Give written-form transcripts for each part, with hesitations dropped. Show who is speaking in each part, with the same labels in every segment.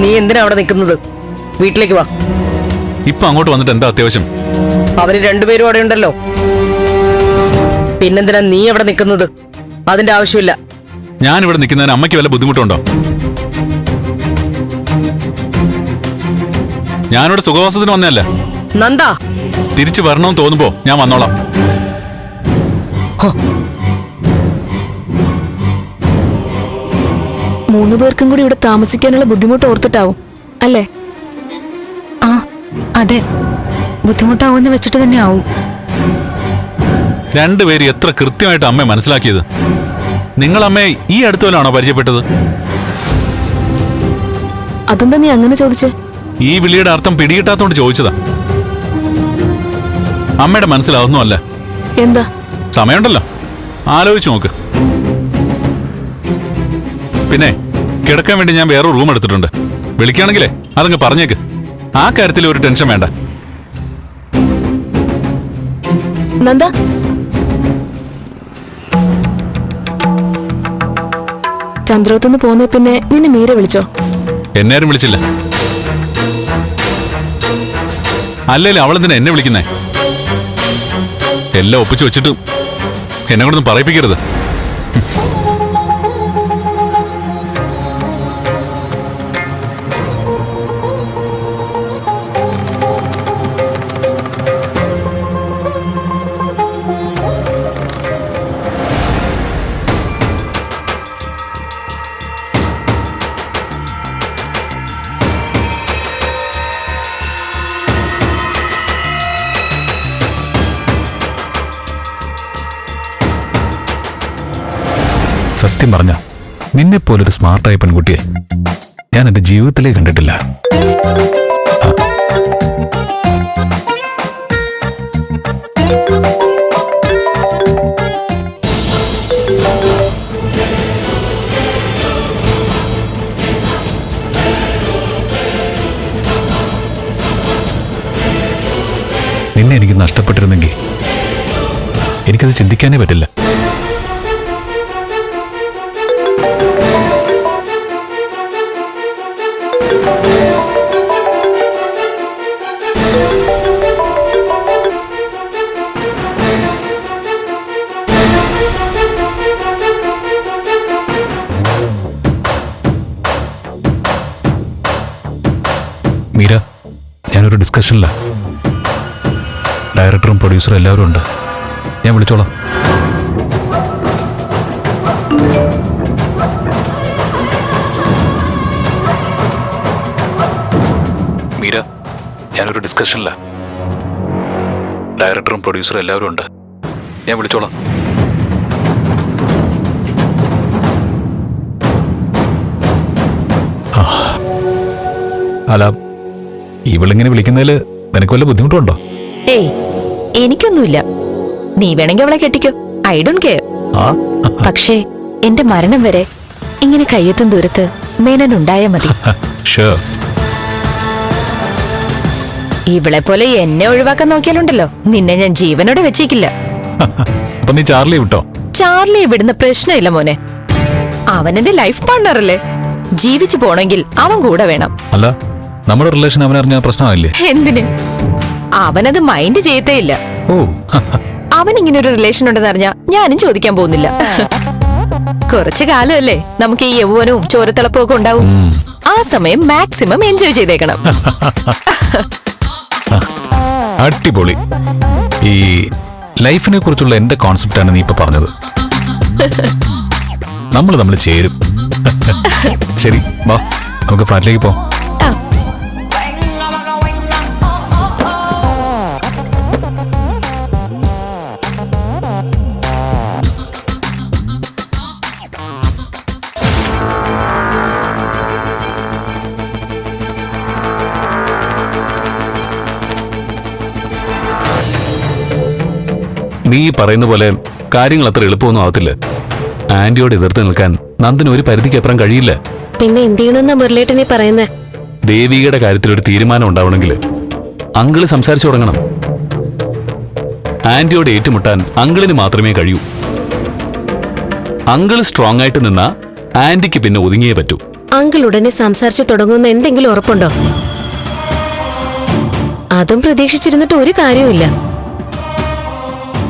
Speaker 1: നീ എന്തിനാ അവിടെ നിൽക്കുന്നത്? വീട്ടിലേക്ക് വാ.
Speaker 2: ഇപ്പൊ അങ്ങോട്ട് വന്നിട്ട് എന്താ അത്യാവശ്യം?
Speaker 1: അവര് രണ്ടുപേരും അവിടെ ഉണ്ടല്ലോ. പിന്നെന്തിനാ നീ അവിടെ നിൽക്കുന്നത്? അതിന്റെ ആവശ്യമില്ല.
Speaker 2: ഞാൻ ഇവിടെ നിൽക്കുന്നതിന് അമ്മയ്ക്ക് വല്ല ബുദ്ധിമുട്ടുണ്ടോ? ഞാനിവിടെ സുഖവാസത്തിന് വന്നതല്ല.
Speaker 1: നന്ദ,
Speaker 2: തിരിച്ചു വരണമെന്ന് തോന്നുമ്പോ ഞാൻ വന്നോളാം.
Speaker 3: മൂന്നു പേർക്കും കൂടി ഇവിടെ താമസിക്കാനുള്ള ബുദ്ധിമുട്ട് ഓർത്തിട്ടാവും അല്ലേ?
Speaker 4: ആ അതെ, ബുദ്ധിമുട്ടാവുമെന്ന് വെച്ചിട്ട് തന്നെ ആവും.
Speaker 2: രണ്ടുപേര് എത്ര കൃത്യമായിട്ട് അമ്മയെ മനസ്സിലാക്കിയത്. നിങ്ങൾ അമ്മയെ ഈ അടുത്തോലാണോ പരിചയപ്പെട്ടത്?
Speaker 3: അതെന്താ നീ അങ്ങനെ ചോദിച്ചേ?
Speaker 2: ഈ വിളിയുടെ അർത്ഥം പിടികിട്ടാത്തോണ്ട് ചോദിച്ചതാ. അമ്മയുടെ മനസ്സിലാവുന്നല്ല.
Speaker 3: എന്താ?
Speaker 2: സമയമുണ്ടല്ലോ, ആലോചിച്ച് നോക്ക്. പിന്നെ കിടക്കാൻ വേണ്ടി ഞാൻ വേറൊരു റൂം എടുത്തിട്ടുണ്ട്. വിളിക്കുകയാണെങ്കിലേ അതങ്ങ് പറഞ്ഞേക്ക്. ആ കാര്യത്തിൽ ഒരു ടെൻഷൻ വേണ്ട.
Speaker 3: നന്ദ, ചന്ദ്രോത്തുനിന്ന് പോന്നേ പിന്നെ നിന്നെ മീര വിളിച്ചോ?
Speaker 2: എന്നാരും വിളിച്ചില്ല. അല്ലേലും അവളെന്തിനാ എന്നെ വിളിക്കുന്നേ? എല്ലാം ഒപ്പിച്ചു വെച്ചിട്ടും എന്നെ കൊണ്ടൊന്നും പറയിപ്പിക്കരുത്. സത്യം പറഞ്ഞ നിന്നെപ്പോലൊരു സ്മാർട്ടായ പെൺകുട്ടിയെ ഞാൻ എന്റെ ജീവിതത്തിലേ കണ്ടിട്ടില്ല. നിന്നെ എനിക്ക് നഷ്ടപ്പെട്ടിരുന്നെങ്കിൽ എനിക്കത് ചിന്തിക്കാനേ പറ്റില്ല. മീര, ഞാനൊരു ഡിസ്കഷനില്ല. ഡയറക്ടറും പ്രൊഡ്യൂസറും എല്ലാവരും ഉണ്ട്. ഞാൻ വിളിച്ചോളാം. മീര, ഞാനൊരു ഡിസ്കഷനില്ല. ഡയറക്ടറും പ്രൊഡ്യൂസറും എല്ലാവരും ഉണ്ട്. ഞാൻ വിളിച്ചോളാം. അല്ല, ഇവളിങ്ങനെ വിളിക്കുന്നതിൽ നിനക്ക് വല്ല ബുദ്ധിമുട്ടുണ്ടോ?
Speaker 4: ഏയ്, എനിക്കൊന്നുമില്ല. നീ വേണമെങ്കിൽ അവളെ കെട്ടിക്കോ, ഐ ഡോണ്ട് കെയർ. പക്ഷേ എന്റെ മരണം വരെ ഇങ്ങനെ കയ്യെത്തും ദൂരത്ത് മേനൻ ഉണ്ടായാ മതി. ഇവളെ പോലെ എന്നെ ഒഴിവാക്കാൻ നോക്കിയാലുണ്ടല്ലോ, നിന്നെ ഞാൻ ജീവനോടെ വെച്ചേക്കില്ല.
Speaker 2: അപ്പൊ നീ ചാർലി വിട്ടോ?
Speaker 4: ചാർലി വിടുന്ന പ്രശ്നമില്ല മോനെ. അവൻ എന്റെ ലൈഫ് പാർട്ണർ അല്ലേ. ജീവിച്ചു പോണെങ്കിൽ അവൻ കൂടെ വേണം.
Speaker 2: അല്ല, നമ്മുടെ റിലേഷൻ അവനറിഞ്ഞ പ്രശ്നമായില്ലേ?
Speaker 4: എന്തിന്? അവനത് മൈൻഡ് ചെയ്യത്തേ ഇല്ല.
Speaker 2: ഓ,
Speaker 4: അവൻ ഇങ്ങനെ ഒരു റിലേഷൻ ഉണ്ടെന്ന് അറിഞ്ഞാ ഞാനും ചോദിക്കാൻ പോകുന്നില്ല. കുറച്ചു കാലമല്ലേ നമുക്ക് ഈ യൗവനവും ചോരത്തിളപ്പും ഒക്കെ ഉണ്ടാവും. ആ സമയം മാക്സിമം എൻജോയ് ചെയ്തേക്കണം.
Speaker 2: അടിപൊളി. ഈ ലൈഫിനെ കുറിച്ചുള്ള എന്റെ കോൺസെപ്റ്റാണ് നീ ഇപ്പൊ പറഞ്ഞത്. നമ്മൾ ചേരും. ശരി, വാ നമുക്ക് ഫ്ലാറ്റിലേക്ക് പോവാം. നീ പറയുന്ന പോലെ കാര്യങ്ങൾ അത്ര എളുപ്പമൊന്നും ആവത്തില്ല. ആന്റിയോട് എതിർത്ത് നിൽക്കാൻ നന്ദന് ഒരു പരിധിക്കപ്പുറം കഴിയില്ല.
Speaker 3: പിന്നെ എന്ത് ചെയ്യണമെന്നാ മുരളേട്ടനെ പറയുന്നേ?
Speaker 2: ദേവികയുടെ കാര്യത്തിൽ ഒരു തീരുമാനം ഉണ്ടാവണമെങ്കിൽ അങ്കിള് സംസാരിച്ചു തുടങ്ങണം. ആന്റിയോട് ഏറ്റുമുട്ടാൻ അങ്കിളിന് മാത്രമേ കഴിയൂ. അങ്കിള് സ്ട്രോങ് ആയിട്ട് നിന്നാ ആന്റിക്ക് പിന്നെ ഒതുങ്ങിയേ പറ്റൂ.
Speaker 5: അങ്കിൾ ഉടനെ സംസാരിച്ചു തുടങ്ങുന്ന എന്തെങ്കിലും ഉറപ്പുണ്ടോ? അതും പ്രതീക്ഷിച്ചിരുന്നിട്ട് ഒരു കാര്യവുമില്ല.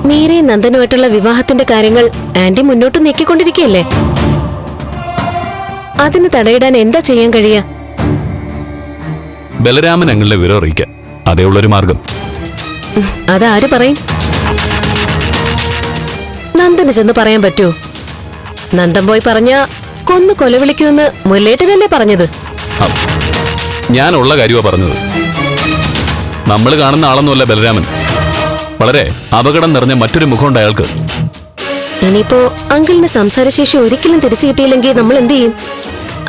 Speaker 5: മീരയും നന്ദനുമായിട്ടുള്ള വിവാഹത്തിന്റെ കാര്യങ്ങൾ ആന്റി മുന്നോട്ട് നീക്കിക്കൊണ്ടിരിക്കുകയല്ലേ. അതിന് തടയിടാൻ എന്താ ചെയ്യാൻ കഴിയാ?
Speaker 2: ബലരാമൻ അങ്ങളുടെ വിവരം അറിയിക്കാൻ അതേ ഉള്ളൊരു മാർഗം.
Speaker 5: അതാര് പറയും? നന്ദന് ചെന്ന് പറയാൻ പറ്റൂ? നന്ദൻ പോയി പറഞ്ഞ കൊന്നു കൊലവിളിക്കുമെന്ന് മുല്ലേട്ടനല്ലേ പറഞ്ഞത്?
Speaker 2: ഞാനുള്ള കാര്യമാ പറഞ്ഞത്. നമ്മൾ കാണുന്ന ആളൊന്നുമല്ല ബലരാമൻ. വളരെ അപകടം നിറഞ്ഞ മറ്റൊരു മുഖമുണ്ട് അയാൾക്ക്.
Speaker 5: ഇനിയിപ്പോ അങ്കിളിന് സംസാരശേഷി ഒരിക്കലും തിരിച്ചു കിട്ടിയില്ലെങ്കിൽ നമ്മൾ എന്ത് ചെയ്യും?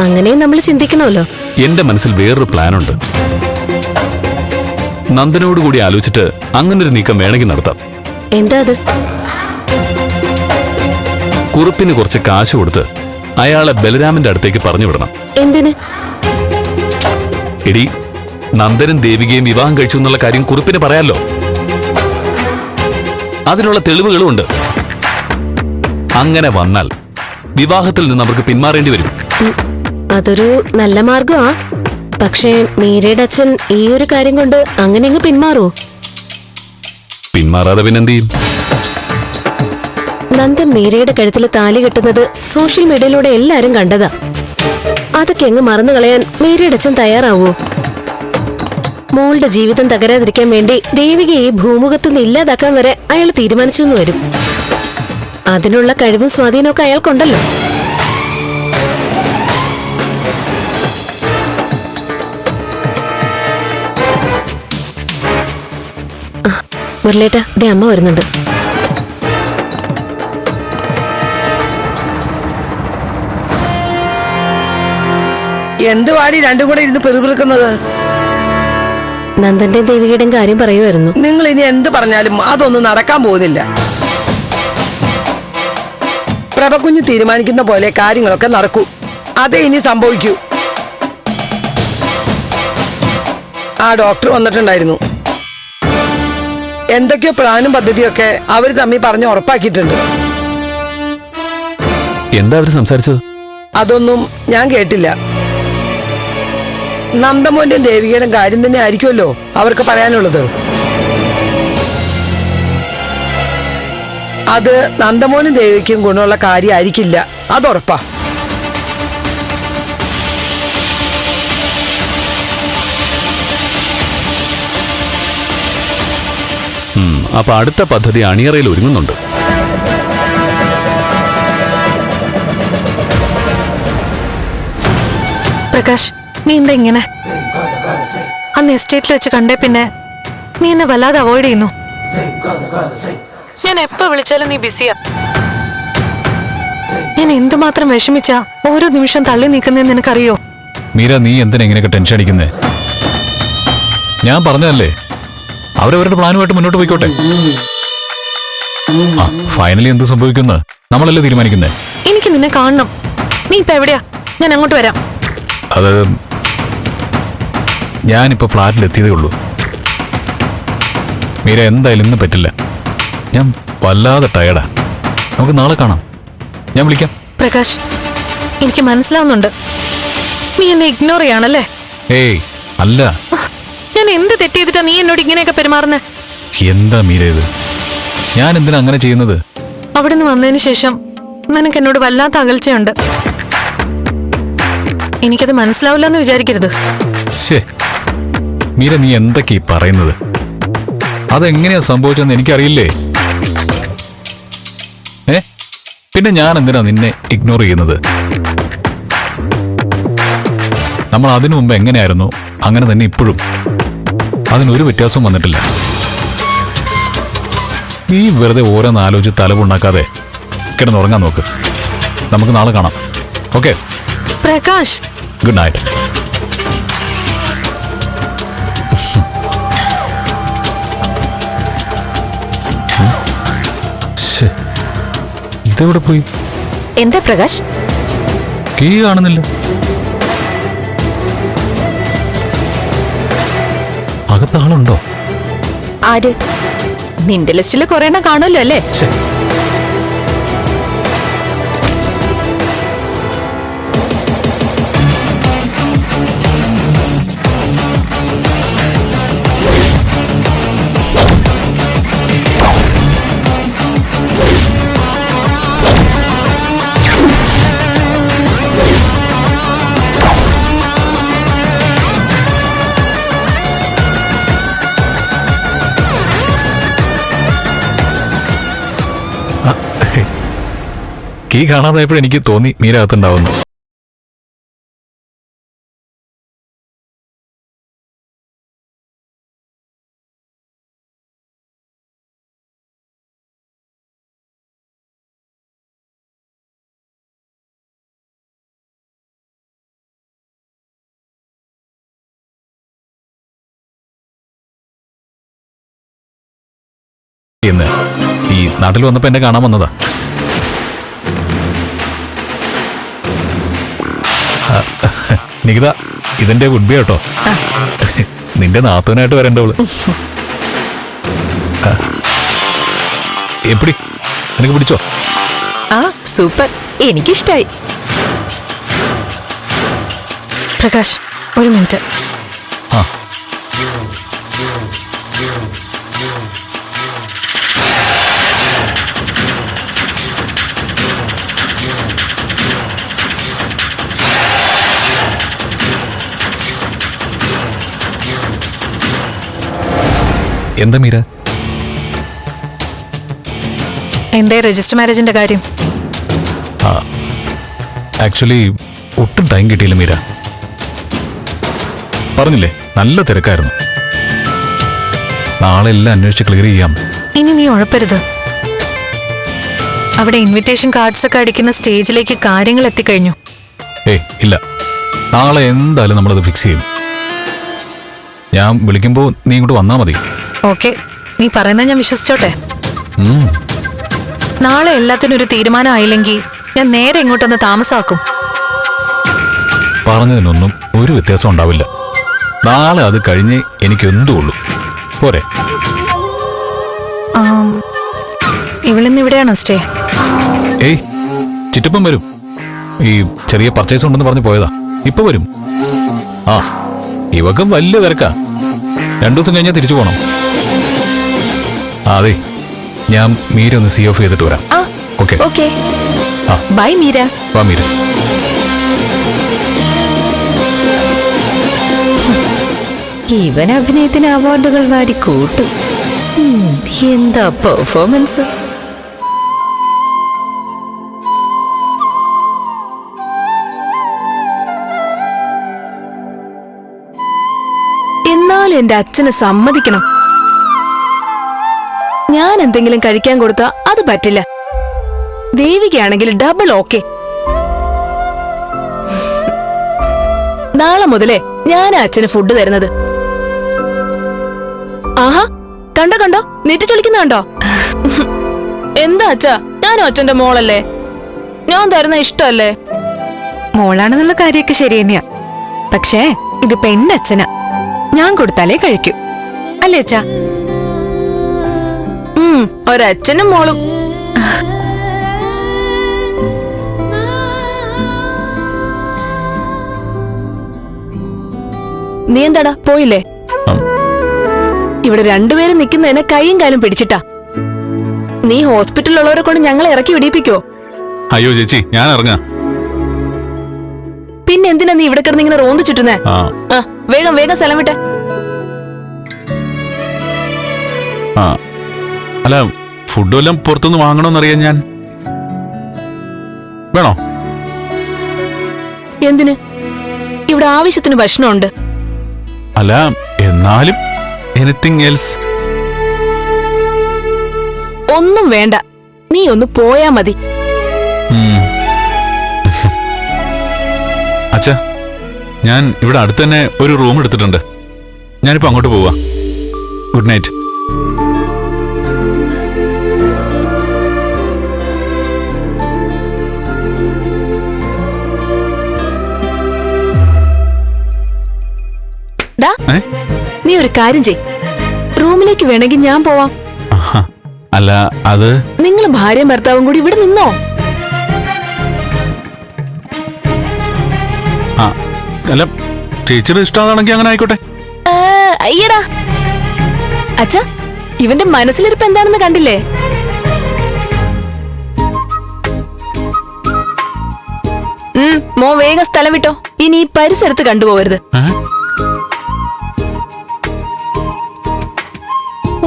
Speaker 5: അങ്ങനെയും നമ്മൾ ചിന്തിക്കണമല്ലോ.
Speaker 2: എന്റെ മനസ്സിൽ വേറൊരു പ്ലാനുണ്ട്. നന്ദനോട് കൂടി ആലോചിച്ചിട്ട് അങ്ങനൊരു നീക്കം വേണമെങ്കിൽ നടത്താം.
Speaker 5: എന്താ അത്?
Speaker 2: കുറുപ്പിന് കുറച്ച് കാശ് കൊടുത്ത് അയാളെ ബലരാമന്റെ അടുത്തേക്ക് പറഞ്ഞു വിടണം.
Speaker 5: എന്തിന്?
Speaker 2: എടി, നന്ദനും ദേവികയും വിവാഹം കഴിച്ചു എന്നുള്ള കാര്യം കുറുപ്പിന് പറയാലോ. അതിനുള്ള തെളിവുകളും ഉണ്ട്. അങ്ങനെ വന്നാൽ വിവാഹത്തിൽ നിന്ന് അവർക്ക് പിന്മാറേണ്ടി വരും.
Speaker 5: അതൊരു നല്ല മാർഗമാ. പക്ഷേ മീരയുടെ അച്ഛൻ ഈ ഒരു കാര്യം കൊണ്ട് അങ്ങനെ അങ്ങ് പിന്മാറൂ?
Speaker 2: പിന്മാറാതെ പിന്നെന്ത് ചെയ്യും?
Speaker 5: നന്ദൻ മീരയുടെ കഴുത്തിൽ താലി കെട്ടുന്നത് സോഷ്യൽ മീഡിയയിലൂടെ എല്ലാരും കണ്ടതാ. അതൊക്കെ അങ്ങ് മറന്നു കളയാൻ മീരയുടെ അച്ഛൻ തയ്യാറാവോ? മോളുടെ ജീവിതം തകരാതിരിക്കാൻ വേണ്ടി ദേവികയെ ഈ ഭൂമുഖത്ത് നിന്ന് ഇല്ലാതാക്കാൻ വരെ അയാൾ തീരുമാനിച്ചെന്ന് വരും. അതിനുള്ള കഴിവും സ്വാധീനമൊക്കെ അയാൾക്കുണ്ടല്ലോ. മുരളേട്ടാ, ദേ അമ്മ വരുന്നുണ്ട്.
Speaker 1: എന്ത് വാടി രണ്ടും കൂടെ ഇരുന്ന് പെറുപിറുക്കുന്നത്?
Speaker 5: നന്ദന്റെയും ദേവികയുടെയും കാര്യം പറയുമായിരുന്നു.
Speaker 1: നിങ്ങൾ ഇനി എന്ത് പറഞ്ഞാലും അതൊന്നും നടക്കാൻ പോകുന്നില്ല. പ്രഭകുഞ്ഞ് തീരുമാനിക്കുന്ന പോലെ കാര്യങ്ങളൊക്കെ നടക്കൂ. അതേ ഇനി സംഭവിക്കൂ. ആ ഡോക്ടർ വന്നിട്ടുണ്ടായിരുന്നു. എന്തൊക്കെയോ പ്ലാനും പദ്ധതിയൊക്കെ അവർ തമ്മിൽ പറഞ്ഞ് ഉറപ്പാക്കിയിട്ടുണ്ട്.
Speaker 2: എന്താ അവര് സംസാരിച്ചത്?
Speaker 1: അതൊന്നും ഞാൻ കേട്ടില്ല. നന്ദമോന്റെ ദേവികയുടെ കാര്യം തന്നെ ആയിരിക്കുമല്ലോ അവർക്ക് പറയാനുള്ളത്. അത് നന്ദമോനും ദേവിക്കും ഗുണമുള്ള കാര്യമായിരിക്കില്ല, അതുറപ്പാ.
Speaker 2: അപ്പൊ അടുത്ത പദ്ധതി അണിയറയിൽ ഒരുങ്ങുന്നുണ്ട്.
Speaker 6: പ്രകാശ്, നീ എന്താ ഇങ്ങനെ? അന്ന് എസ്റ്റേറ്റിൽ വെച്ച് കണ്ടേ പിന്നെ നീ എന്നെ വല്ലാതെ അവോയ്ഡ് ചെയ്യുന്നു. ഞാൻ എപ്പോ വിളിച്ചാലും നീ ബിസിയാ. ഞാൻ എന്തുമാത്രം വിഷമിച്ചാ ഓരോ നിമിഷം തള്ളി നീക്കുന്നതെന്ന് നിനക്കറിയോ?
Speaker 7: മീര, നീ എന്തിനാ ഇങ്ങനെയൊക്കെ ടെൻഷൻ അടിക്കുന്നേ? ഞാൻ പറഞ്ഞതല്ലേ, അവരവരുടെ പ്ലാനുമായിട്ട് മുന്നോട്ട് പോയിക്കോട്ടെ. ആ ഫൈനലി എന്ത് സംഭവിക്കുന്ന നമ്മളല്ലേ തീരുമാനിക്കുന്നേ.
Speaker 6: എനിക്ക് നിന്നെ കാണണം. നീ ഇപ്പൊ എവിടെയാ? ഞാൻ അങ്ങോട്ട് വരാം.
Speaker 7: അത് ഞാനിപ്പോ ഫ്ലാറ്റിൽ എത്തിയതേ ഉള്ളൂ. മീര, എന്തായാലും ഇന്ന് പറ്റില്ല. ഞാൻ വല്ലാതെ ടയർഡാ. നമുക്ക് നാളെ കാണാം. ഞാൻ വിളിക്കാം.
Speaker 6: പ്രകാശ്, എനിക്ക് മനസ്സിലാവുന്നുണ്ട് നീ എന്നെ ഇഗ്നോർ ചെയ്യാണല്ലേ?
Speaker 7: ഏയ് അല്ല.
Speaker 6: ഞാൻ എന്ത് തെറ്റ് ചെയ്തിട്ടാ നീ എന്നോട് ഇങ്ങനെയൊക്കെ പെരുമാറുന്നേ?
Speaker 7: എന്താ മീര ഇത്? ഞാൻ എന്തിനാ അങ്ങനെ ചെയ്യുന്നത്?
Speaker 6: അവിടുന്ന് വന്നതിന് ശേഷം നിനക്ക് എന്നോട് വല്ലാത്ത അകൽച്ചയുണ്ട്. എനിക്കത് മനസ്സിലാവില്ല എന്ന് വിചാരിക്കരുത്.
Speaker 7: ശേ മീര, നീ എന്തൊക്കെയാ പറയുന്നത്? അതെങ്ങനെയാ സംഭവിച്ചെന്ന് എനിക്കറിയില്ലേ. പിന്നെ ഞാൻ എന്തിനാ നിന്നെ ഇഗ്നോർ ചെയ്യുന്നത്? നമ്മൾ അതിനു മുമ്പ് എങ്ങനെയായിരുന്നു അങ്ങനെ തന്നെ ഇപ്പോഴും. അതിനൊരു വ്യത്യാസവും വന്നിട്ടില്ല. നീ വെറുതെ ഓരോന്ന് ആലോചിച്ച് തലവുണ്ടാക്കാതെ കിടന്നുറങ്ങാൻ നോക്ക്. നമുക്ക് നാളെ കാണാം. ഓക്കെ?
Speaker 6: Prakash,
Speaker 7: good night. ഇതെവിടെ പോയി?
Speaker 4: എന്താ പ്രകാശ്?
Speaker 7: കീ കാണുന്നില്ല. അകത്താളുണ്ടോ?
Speaker 4: ആര്? നിന്റെ ലിസ്റ്റിൽ കുറെ എണ്ണം കാണുമല്ലോ അല്ലേ?
Speaker 7: കീ കാണാതായപ്പോഴും എനിക്ക് തോന്നി മീര അകത്തുണ്ടാവുന്നു. ഇന്ന് ഈ നാട്ടിൽ വന്നപ്പോ എന്നെ കാണാൻ വന്നതാ. നികിത, ഇതിന്റെ ഗുഡ് ബൈ കേട്ടോ. നിന്റെ നാത്തൂനായിട്ട് വരണ്ടവള്. എപ്പിടി, എനിക്ക് പിടിച്ചോ?
Speaker 4: ആ സൂപ്പർ, എനിക്കിഷ്ടായി.
Speaker 6: പ്രകാശ്, ഒരു മിനിറ്റ്.
Speaker 7: ആ, എന്താ മീര?
Speaker 6: എന്തേ രജിസ്റ്റർ മാരേജിന്റെ കാര്യം?
Speaker 7: ആക്ച്വലി ഒട്ടും ടൈം കിട്ടിയില്ല മീര. പറഞ്ഞില്ലേ, നല്ല തിരക്കായിരുന്നു. നാളെ എല്ലാം അന്വേഷിച്ച് ക്ലിയർ ചെയ്യാം.
Speaker 6: ഇനി നീ ഉഴപ്പരുത്. അവിടെ ഇൻവിറ്റേഷൻ കാർഡ്സ് ഒക്കെ അടിക്കുന്ന സ്റ്റേജിലേക്ക് കാര്യങ്ങൾ എത്തിക്കഴിഞ്ഞു.
Speaker 7: ഇല്ല, നാളെ എന്തായാലും നമ്മളത് ഫിക്സ് ചെയ്യും. ഞാൻ വിളിക്കുമ്പോൾ നീ ഇങ്ങോട്ട് വന്നാ മതി.
Speaker 6: ഓക്കെ, നീ പറയുന്നത് ഞാൻ വിശ്വസിച്ചോട്ടെ. നാളെ എല്ലാത്തിനും ഒരു തീരുമാനം ആയില്ലെങ്കിൽ ഞാൻ നേരെ ഇങ്ങോട്ടൊന്ന് താമസാക്കും.
Speaker 7: പറഞ്ഞതിനൊന്നും ഒരു വ്യത്യാസം ഉണ്ടാവില്ല. നാളെ അത് കഴിഞ്ഞ് എനിക്ക് എന്തും ഉള്ളൂ. പോരെ?
Speaker 6: ഇവിടുന്ന് ഇവിടെയാണോ സ്റ്റേ?
Speaker 7: ചിറ്റപ്പം വരും. ഈ ചെറിയ പർച്ചേസ് ഉണ്ടെന്ന് പറഞ്ഞു പോയതാ. ഇപ്പൊ വരും. ആ, ഇവക്കും വലിയ തിരക്കാ. 2 ദിവസം കഴിഞ്ഞാൽ തിരിച്ചു പോകണം. അതെ, ഞാൻ മീര ഒന്ന് സീ ഓഫ് ചെയ്തിട്ട് വരാം. ഓക്കെ
Speaker 4: ഓക്കെ,
Speaker 7: ആ,
Speaker 4: ബൈ മീര.
Speaker 7: വാ മീര.
Speaker 4: ഇവൻ അഭിനയത്തിന് അവാർഡുകൾ വാരി കൂട്ടും. എന്താ പെർഫോമൻസ്!
Speaker 3: എന്നാലും എന്റെ അച്ഛനെ സമ്മതിക്കണം. ഞാൻ എന്തെങ്കിലും കഴിക്കാൻ കൊടുത്താ അത് പറ്റില്ല. ദേവികയാണെങ്കിൽ ഡബിൾ ഓക്കെ. നാളെ മുതലേ ഞാൻ അച്ഛന് ഫുഡ് തരുന്നത്. ആഹാ, കണ്ടോ കണ്ടോ, നെറ്റി ചൊളിക്കുന്ന കണ്ടോ? എന്താ അച്ഛാ, ഞാനും അച്ഛന്റെ മോളല്ലേ, ഞാൻ തരുന്ന ഇഷ്ടല്ലേ?
Speaker 6: മോളാണെന്നുള്ള കാര്യമൊക്കെ ശരി തന്നെയാ. പക്ഷേ ഇത് പെണ്ണച്ഛനാ, ഞാൻ കൊടുത്താലേ കഴിക്കൂ. അല്ലേ അച്ഛാ?
Speaker 3: ഒരച്ഛനും മോളും. നീ എന്താടാ പോയില്ലേ? ഇവിടെ രണ്ടുപേരും നിൽക്കുന്നതിനെ കൈയും കാലും പിടിച്ചിട്ടാ. നീ ഹോസ്പിറ്റലിലുള്ളവരെ കൊണ്ട് ഞങ്ങളെ ഇറക്കി വിടിപ്പിക്കോ?
Speaker 2: അയ്യോ ചേച്ചി, ഞാൻ ഇറങ്ങാം.
Speaker 3: പിന്നെ എന്തിനാ നീ ഇവിടെ കിടന്ന് ഇങ്ങനെ റോന്ത് ചുറ്റുന്നേ? വേഗം വേഗം സ്ഥലം വിട്ടെ.
Speaker 2: അല്ല, ഫുഡ് വല്ലതും പുറത്തുനിന്ന് വാങ്ങണമെന്നറിയാൻ ഞാൻ. വേണോ?
Speaker 3: എന്തിന്? ഇവിടെ ആവശ്യത്തിന് ഭക്ഷണമുണ്ട്.
Speaker 2: അല്ല, എന്നാലും എനിത്തിങ് എൽസ്?
Speaker 3: ഒന്നും വേണ്ട, നീ ഒന്ന് പോയാ മതി.
Speaker 2: അച്ഛാ, ഞാൻ ഇവിടെ അടുത്ത് തന്നെ ഒരു റൂം എടുത്തിട്ടുണ്ട്. ഞാനിപ്പോ അങ്ങോട്ട് പോവാ. Good night.
Speaker 3: നീ ഒരു കാര്യം ചെയ്, റൂമിലേക്ക് വേണമെങ്കിൽ ഞാൻ പോവാം.
Speaker 2: അല്ല, അത്
Speaker 3: നിങ്ങൾ ഭാര്യയും ഭർത്താവും കൂടി ഇവിടെ നിന്നോ?
Speaker 2: അല്ല, ചേച്ചിയുടെ ഇഷ്ടമാണെങ്കിൽ അങ്ങനെ ആയിക്കോട്ടെ.
Speaker 3: അയ്യടാ അച്ഛാ, ഇവന്റെ മനസ്സിലിരിപ്പ് എന്താണെന്ന് കണ്ടില്ലേ? മോ വേഗം സ്ഥലം വിട്ടോ. ഇനി ഈ പരിസരത്ത് കണ്ടുപോകരുത്.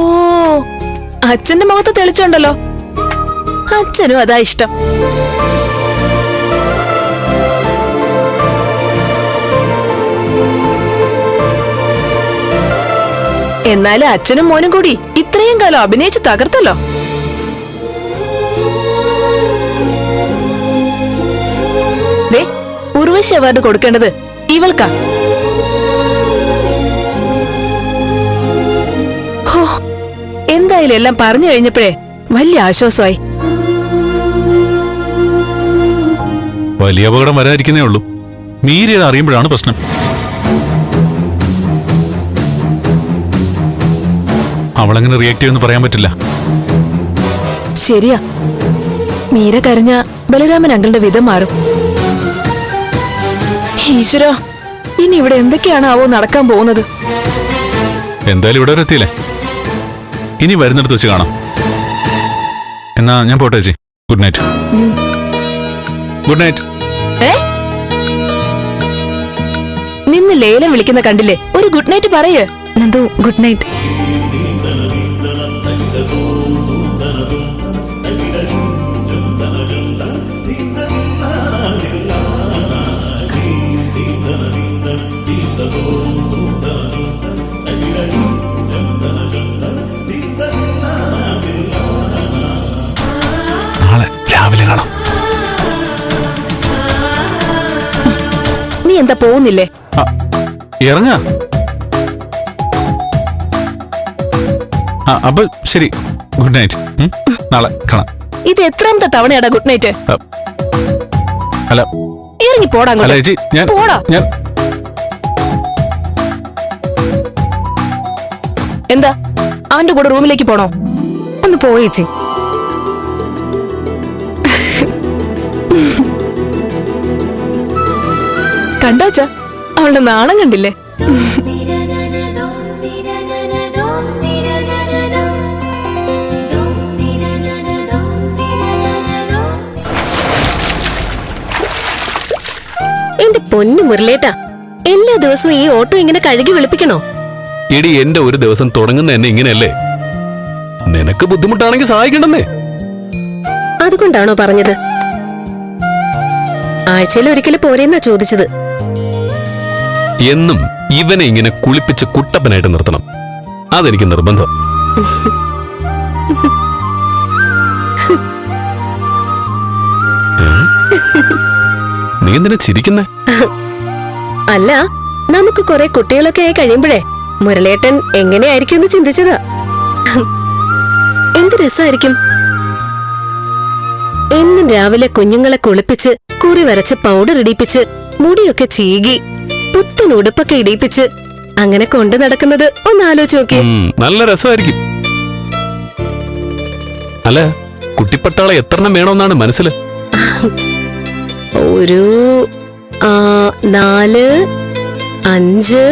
Speaker 3: ഓ, അച്ഛന്റെ മുഖത്ത് തെളിച്ചുണ്ടല്ലോ. അച്ഛനും അതാ ഇഷ്ടം. എന്നാലും അച്ഛനും മോനും കൂടി ഇത്രയും കാലം അഭിനയിച്ച് തകർത്തല്ലോ. ദേ, ഉർവശി അവാർഡ് കൊടുക്കേണ്ടത് ഇവൾക്കാ. ഹോ, എന്തായാലും എല്ലാം പറഞ്ഞു കഴിഞ്ഞപ്പോഴേ വലിയ ആശ്വാസമായി.
Speaker 7: വലിയ അപകടം വരാതിരിക്കുന്നേ ഉള്ളൂ. മീര അറിയുമ്പോഴാണ് പ്രശ്നം. അവളെങ്ങനെ റിയാക്ട് ചെയ്യുമെന്ന് പറയാൻ പറ്റില്ല.
Speaker 3: ശരിയാ, മീര കരഞ്ഞ ബലരാമൻ അങ്കിളുടെ വിധം മാറും. ഈശ്വര, ഇനി ഇവിടെ എന്തൊക്കെയാണാവോ നടക്കാൻ പോകുന്നത്?
Speaker 7: എന്തായാലും ഇവിടെ വരെ എത്തിയില്ലേ, ഇനി വരുന്നിടത്ത് വെച്ച് കാണാം. എന്നാ ഞാൻ പോട്ടെ ചേച്ചി. Good night. Good night.
Speaker 3: നിന്ന് ലേലം വിളിക്കുന്ന കണ്ടില്ലേ? ഒരു ഗുഡ് നൈറ്റ് പറയേ.
Speaker 6: Nandu, good night.
Speaker 7: നാളെ രാവിലെ കാണാം.
Speaker 3: നീ എന്താ പോകുന്നില്ലേ?
Speaker 7: ഇറങ്ങാ. അപ്പൊ ശരി, ഗുഡ് നൈറ്റ്. നാളെ കാണാം.
Speaker 3: ഇത് എത്രാമത്തെ തവണയാടാ ഗുഡ് നൈറ്റ്?
Speaker 7: അല്ല,
Speaker 3: ഇറങ്ങി പോടാ.
Speaker 7: അല്ല ചേച്ചി,
Speaker 3: പോടാ.
Speaker 7: ഞാൻ
Speaker 3: എന്താ അവന്റെ കൂടെ റൂമിലേക്ക് പോണോ?
Speaker 6: ഒന്ന് പോയേച്ചി.
Speaker 3: കണ്ടാച്ച അവളുടെ നാണം കണ്ടില്ലേ?
Speaker 5: എന്റെ പൊന്നു മുരളേട്ടാ, എല്ലാ ദിവസവും ഈ ഓട്ടോ ഇങ്ങനെ കഴുകി വെളുപ്പിക്കണോ?
Speaker 2: എടി, എന്റെ ഒരു ദിവസം തുടങ്ങുന്ന എന്നെ ഇങ്ങനെയല്ലേ? നിനക്ക് ബുദ്ധിമുട്ടാണെങ്കിൽ സഹായിക്കണ്ടെന്നേ.
Speaker 5: അതുകൊണ്ടാണോ പറഞ്ഞത്? ആഴ്ചയിൽ ഒരിക്കൽ പോരെന്നാ ചോദിച്ചത്.
Speaker 2: എന്നും ഇവനെ ഇങ്ങനെ കുളിപ്പിച്ച് കുട്ടപ്പനായിട്ട് നിർത്തണം, അതെനിക്ക് നിർബന്ധം. നീ എന്തിനാ ചിരിക്കുന്നേ?
Speaker 5: അല്ല, നമുക്ക് കുറെ കുട്ടികളൊക്കെ ആയി കഴിയുമ്പോഴേ മുരളേട്ടൻ എങ്ങനെയായിരിക്കും എന്ന് ചിന്തിച്ചതാ. എന്ത് രസമായിരിക്കും എന്നും രാവിലെ കുഞ്ഞുങ്ങളെ കുളിപ്പിച്ച് കുറി വരച്ച് പൗഡർ ഇടിപ്പിച്ച് മുടിയൊക്കെ ചീകി പുത്തൻ ഉടുപ്പൊക്കെ ഇടിപ്പിച്ച് അങ്ങനെ കൊണ്ടു നടക്കുന്നത് ഒന്ന് ആലോചിച്ച് നോക്കിയേ.
Speaker 2: നല്ല രസമായിരിക്കും. അല്ല, കുട്ടിപ്പട്ടാളെ എത്രണ്ണം വേണമെന്നാണ് മനസ്സിൽ?
Speaker 5: ഒരു 4, 5,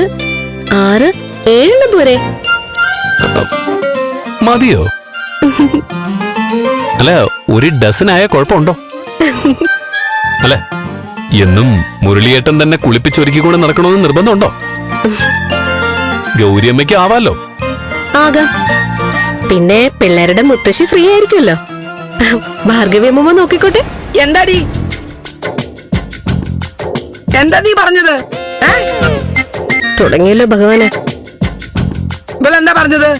Speaker 5: 6, 7 പോരെ?
Speaker 2: മതിയോ? അല്ല, ഒരു ഡസനായ കുഴപ്പമുണ്ടോ? അല്ല, എന്നും മുരളിയേട്ടൻ തന്നെ കുളിപ്പിച്ചൊരുക്കി കൂടെ നടക്കണമെന്ന് നിർബന്ധമുണ്ടോ? ഗൗരിയമ്മയ്ക്ക് ആവാലോ.
Speaker 5: ആകാം. പിന്നെ പിള്ളേരുടെ മുത്തശ്ശി ഫ്രീ ആയിരിക്കുമല്ലോ. ഭാർഗവി അമ്മ നോക്കിക്കോട്ടെ.
Speaker 1: എന്താടി എന്താ നീ പറഞ്ഞത്?
Speaker 5: തുടങ്ങിയല്ലോ ഭഗവാന്.
Speaker 1: ഇവളെന്താ പറഞ്ഞത്?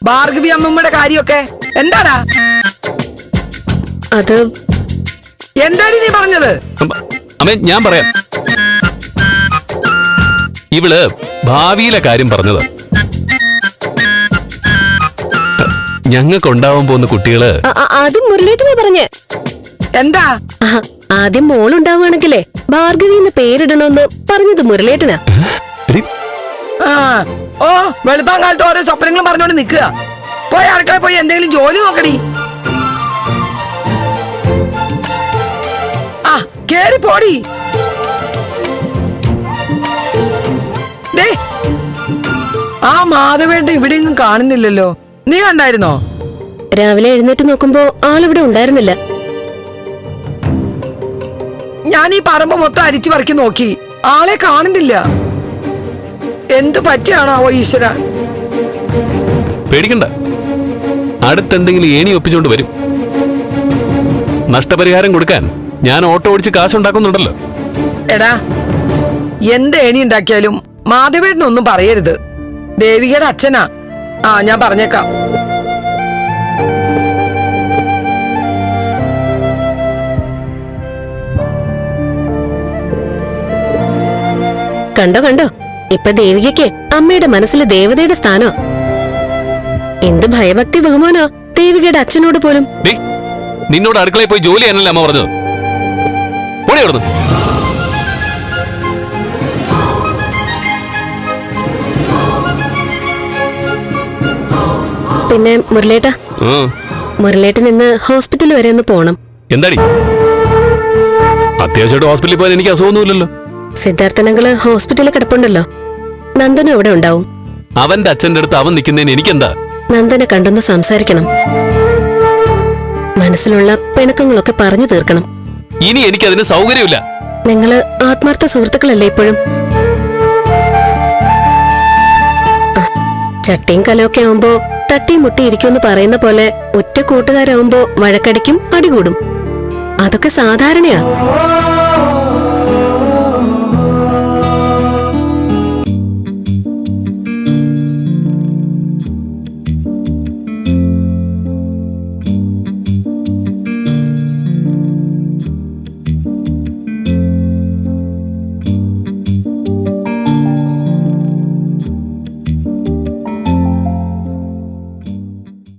Speaker 1: ഭാർഗവി അമ്മമ്മയുടെ കാര്യമൊക്കെ എന്താടാ?
Speaker 5: അത്
Speaker 1: എന്താടി നീ പറഞ്ഞത്?
Speaker 2: അമ്മേ, ഞാൻ പറയാം. ഇവള് ഭാവിയിലെ കാര്യം പറഞ്ഞത്. ഞങ്ങൾക്കുണ്ടാവാൻ പോകുന്ന കുട്ടികള്
Speaker 5: ആദ്യം മുരളീട്ടനെ പറഞ്ഞ്.
Speaker 1: എന്താ?
Speaker 5: ആദ്യം മോളുണ്ടാവുകയാണെങ്കിലേ ഭാർഗവി എന്ന് പേരിടണമെന്ന് പറഞ്ഞത് മുരളേട്ടനാ.
Speaker 1: ഓ, വെളുപ്പാൻ കാലത്ത് ഓരോ സ്വപ്നങ്ങളും പറഞ്ഞോണ്ട് നിക്കുക. പോയി അടുക്കള പോയി എന്തെങ്കിലും ജോലി നോക്കടി. കേറി പോടി. ആ മാധവേട്ടൻ ഇവിടെയൊന്നും കാണുന്നില്ലല്ലോ. നീ കണ്ടായിരുന്നോ?
Speaker 5: രാവിലെ എഴുന്നേറ്റ് നോക്കുമ്പോ ആളിവിടെ ഉണ്ടായിരുന്നില്ല.
Speaker 1: ഞാൻ ഈ പറമ്പ് മൊത്തം അരിച്ചു പറിക്കി നോക്കി, ആളെ കാണുന്നില്ല. എന്തു പറ്റിയാണാവോ ഈശ്വര?
Speaker 2: പേടിക്കണ്ട, അടുത്തെന്തെങ്കിലും ഏണി ഒപ്പിച്ചോണ്ട് വരും. നഷ്ടപരിഹാരം കൊടുക്കാൻ ഞാൻ ഓട്ടോ ഓടിച്ച് കാശുണ്ടാക്കുന്നുണ്ടല്ലോ.
Speaker 1: എടാ, എന്ത് ഏണി ഉണ്ടാക്കിയാലും മാധവേട്ടനൊന്നും പറയരുത്. ദേവികയുടെ അച്ഛനാ. ആ ഞാൻ പറഞ്ഞേക്കാം.
Speaker 5: കണ്ടോ കണ്ടോ, ഇപ്പൊ ദേവികയ്ക്ക് അമ്മയുടെ മനസ്സിൽ ദേവതയുടെ സ്ഥാനോ. എന്ത് ഭയഭക്തി ബഹുമാനോ ദേവികയുടെ അച്ഛനോട് പോലും.
Speaker 2: ഡേയ്, നിന്നോട് അടുക്കളയിൽ പോയി ജോലി ചെയ്യാനല്ലേ അമ്മ പറഞ്ഞത്? പോടി അവിടുന്ന്.
Speaker 5: പിന്നെ മുരളേട്ടാ, മുരളേട്ടൻ ഇന്ന് ഹോസ്പിറ്റൽ വരെ ഒന്ന് പോണം.
Speaker 2: എന്താടി, അത്യാവശ്യമായിട്ട് ഹോസ്പിറ്റലിൽ പോയാൽ എനിക്ക് അസുഖമൊന്നുമില്ലല്ലോ.
Speaker 5: സിദ്ധാർത്ഥനങ്ങള് ഹോസ്പിറ്റലിൽ കിടപ്പുണ്ടല്ലോ, നന്ദനും അവിടെ ഉണ്ടാവും.
Speaker 2: അവന്റെ അച്ഛന്റെ അടുത്ത് അവൻ നിൽക്കുന്നതിന് എനിക്കെന്താ?
Speaker 5: നന്ദനെ കണ്ടൊന്ന് സംസാരിക്കണം, മനസ്സിലുള്ള പിണക്കങ്ങളൊക്കെ പറഞ്ഞു തീർക്കണം.
Speaker 2: ഇനി എനിക്കതിന് സൗകര്യമില്ല.
Speaker 5: നിങ്ങള് ആത്മാർത്ഥ സുഹൃത്തുക്കളല്ലേ ഇപ്പോഴും? ചട്ടിയും കലമൊക്കെ ആവുമ്പോ തട്ടിയും മുട്ടി ഇരിക്കുമെന്ന് പറയുന്ന പോലെ ഒറ്റ കൂട്ടുകാരാവുമ്പോ വഴക്കടിക്കും, അടികൂടും. അതൊക്കെ സാധാരണയാ.